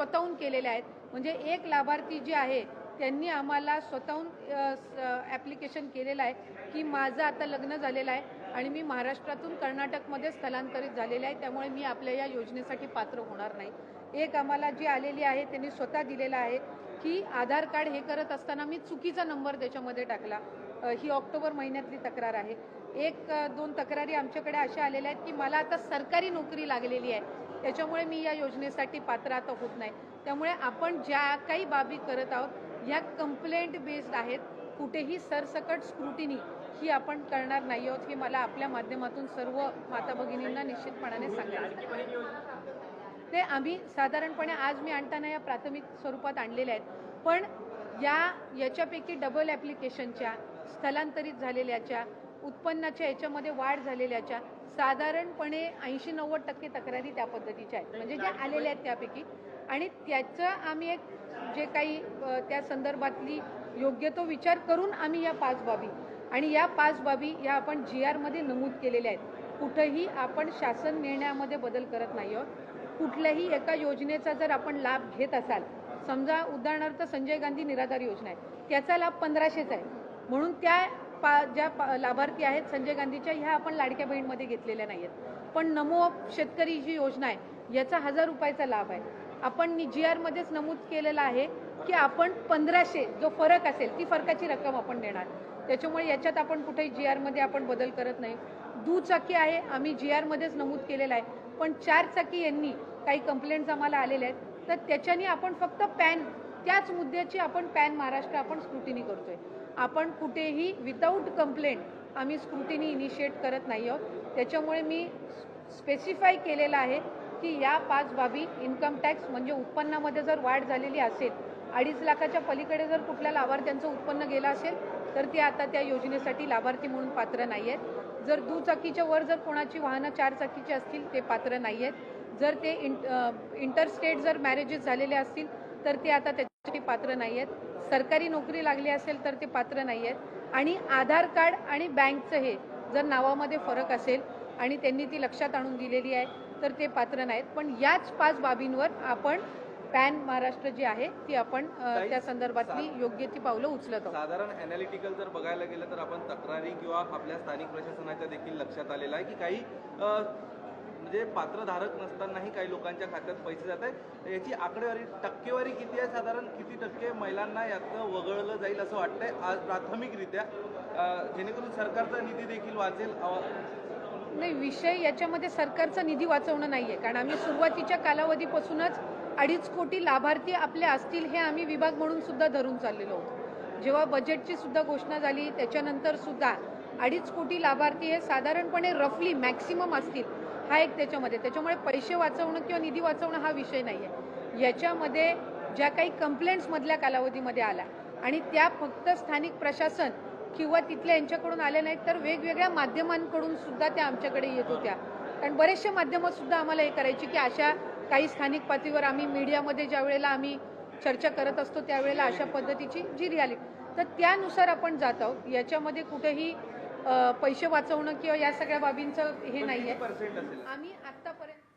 स्वतःहून केलेल्या आहेत. म्हणजे एक लाभार्थी जे आहे त्यांनी आम्हाला स्वतःहून ॲप्लिकेशन केलेलं आहे की माझं आता लग्न झालेलं आहे आणि मी महाराष्ट्रातून कर्नाटकमध्ये स्थलांतरित झालेलं आहे, त्यामुळे मी आपल्या या योजनेसाठी पात्र होणार नाही. एक आम्हाला जी आलेली आहे त्यांनी स्वतः दिलेला आहे की आधार कार्ड हे करत असताना मी चुकीचा नंबर त्याच्यामध्ये टाकला. ही ऑक्टोबर महिन्यातली तक्रार आहे. एक दोन तक्रारी आमच्याकडे अशा आलेल्या आहेत की मला आता सरकारी नोकरी लागलेली आहे, त्याच्यामुळे मी या योजनेसाठी पात्र आता होत नाही. त्यामुळे आपण ज्या काही बाबी करत आहोत ह्या कंप्लेंट बेस्ड आहेत. कुठेही सरसकट स्क्रुटिनी ही आपण करणार नाही आहोत, हे मला आपल्या माध्यमातून सर्व माता भगिनींना निश्चितपणाने सांगायचं. ते आम्ही साधारणपणे आज मी आणताना या प्राथमिक स्वरूपात आणलेल्या आहेत, पण याच्यापैकी डबल ॲप्लिकेशनच्या, स्थलांतरित झालेल्याच्या, उत्पन्नाच्या याच्यामध्ये वाढ झालेल्याच्या साधारणपणे 80-90% तक्रारी त्या पद्धतीच्या आहेत, म्हणजे ज्या आलेल्या आहेत त्यापैकी. आणि त्याचं आम्ही एक जे काही त्या संदर्भातली योग्य तो विचार करून आम्ही या 5 बाबी आणि या 5 बाबी या आपण GR मध्ये नमूद केलेल्या आहेत. कुठंही आपण शासन निर्णयामध्ये बदल करत नाही आहोत. कुठल्याही एका योजनेचा जर आपण लाभ घेत असाल, समजा उदाहरणार्थ संजय गांधी निराधार योजना आहे, त्याचा लाभ 1500चा आहे, म्हणून ज्या लाभार्थी आहेत संजय गांधीच्या ह्या आपण लाडक्या बहीणमध्ये घेतलेल्या नाही आहेत. पण नमो शेतकरी जी योजना आहे याचा 1000 रुपयाचा लाभ आहे. आपण GR मध्येच नमूद केलेलं आहे की आपण 1500 जो फरक असेल ती फरकाची रक्कम आपण देणार. त्याच्यामुळे याच्यात आपण कुठेही GR मध्ये आपण बदल करत नाही. दुचाकी आहे आम्ही GR मध्येच नमूद केलेलं आहे, पण 4 चाकी यांनी काही कंप्लेंट्स आम्हाला आलेल्या आहेत, तर त्याच्यानी आपण फक्त पॅन त्याच मुद्द्याची आपण पॅन महाराष्ट्र आपण स्क्रुटिनी करतोय. आपण कुठेही विदाऊट कंप्लेंट आम्ही स्क्रुटिनी इनिशिएट करत नाही आहोत. त्याच्यामुळे मी स्पेसिफाय केलेलं आहे की या 5 बाबी इन्कम टॅक्स म्हणजे उत्पन्नामध्ये जर वाढ झालेली असेल, 2.5 लाखाच्या पलीकडे जर कुठल्या लाभार्थ्यांचं उत्पन्न गेलं असेल तर ते आता त्या योजनेसाठी लाभार्थी म्हणून पात्र नाही आहेत. जर दुचाकीच्या वर जर कोणाची वाहनं 4 चाकीची असतील ते पात्र नाही आहेत. जर ते इंटरस्टेट जर मॅरेजेस झालेले असतील तर ते आता त्याच्यासाठी पात्र नाही आहेत. सरकारी नोकरी लागली असेल तर ते पात्र नाही आहेत. आणि आधार कार्ड आणि बँकचं हे जर नावामध्ये फरक असेल आणि त्यांनी ती लक्षात आणून दिलेली आहे तर ते पात्र नाहीत. पण याच 5 बाबींवर आपण पॅन महाराष्ट्र जी आहे ती आपण त्या संदर्भातली योग्य ती पावलं उचलत आहोत. साधारण अॅनालिटिकल जर बघायला गेलं तर आपण तक्रारी किंवा आपल्या स्थानिक प्रशासनाच्या देखील लक्षात आलेलं आहे की काही म्हणजे पात्रधारक नसतानाही काही लोकांच्या खात्यात पैसे जात आहेत. याची आकडेवारी टक्केवारी किती आहे, साधारण किती टक्के महिलांना यातनं वगळलं जाईल असं वाटतंय आज प्राथमिकरित्या, जेणेकरून सरकारचा निधी देखील वाचेल? नाही, विषय याच्यामध्ये सरकारचा निधी वाचवणं नाही आहे, कारण आम्ही सुरुवातीच्या कालावधीपासूनच 2.5 कोटी लाभार्थी आपले असतील हे आम्ही विभाग म्हणून सुद्धा धरून चाललेलो होतो. जेव्हा बजेटची सुद्धा घोषणा झाली त्याच्यानंतर सुद्धा 2.5 कोटी लाभार्थी हे साधारणपणे रफली मॅक्सिमम असतील हा एक त्याच्यामुळे पैसे वाचवणं किंवा निधी वाचवणं हा विषय नाही आहे. याच्यामध्ये ज्या काही कंप्लेंट्स मधल्या कालावधीमध्ये आल्या आणि त्या फक्त स्थानिक प्रशासन किंवा तिथल्या यांच्याकडून आल्या नाहीत तर वेगवेगळ्या माध्यमांकडून सुद्धा त्या आमच्याकडे येत होत्या. कारण बरेचसे माध्यमं सुद्धा आम्हाला हे करायची की अशा काही स्थानिक पातळीवर आम्ही मीडियामध्ये ज्या वेळेला आम्ही चर्चा करत असतो त्यावेळेला अशा पद्धतीची जी रियालिटी, तर त्यानुसार आपण जात आहोत. याच्यामध्ये कुठेही पैसे वाचवणं किंवा या सगळ्या बाबींचं हे नाही आहे. आम्ही आत्तापर्यंत